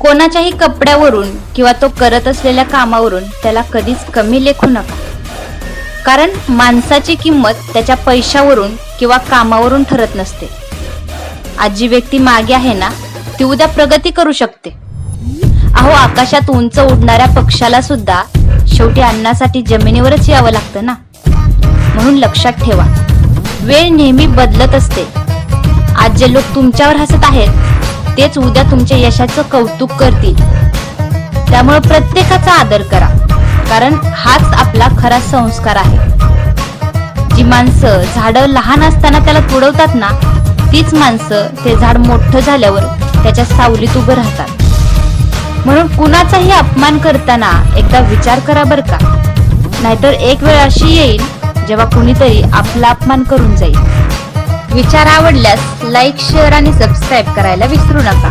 कोणाच्याही कपड्यावरून किंवा तो करत असलेल्या कामावरून त्याला कधीच कमी लेखू नका. कारण माणसाची किंमत त्याच्या पैशावरून किंवा कामावरून ठरत नसते. आज जी व्यक्ती मागे आहे ना, ती उद्या प्रगती करू शकते. अहो, आकाशात उंच उडणाऱ्या पक्षाला सुद्धा शेवटी अन्नासाठी जमिनीवरच यावं लागतं ना. म्हणून लक्षात ठेवा, वेळ नेहमी बदलत असते. आज जे लोक तुमच्यावर हसत आहेत तेच उद्या तुमच्या यशाचं कौतुक करतील. त्यामुळे प्रत्येकाचा आदर करा, कारण हाच आपला खरा संस्कार आहे. जी माणसं झाडं लहान असताना त्याला तोडवतात ना, तीच माणसं ते झाड मोठं झाल्यावर त्याच्या सावलीत उभं राहतात. म्हणून कुणाचाही अपमान करताना एकदा विचार करा बरं का, नाहीतर एक वेळ अशी येईल जेव्हा कुणीतरी आपला अपमान करून जाईल. विचार आवडल्यास लाईक, शेअर आणि सबस्क्राईब करायला विसरू नका.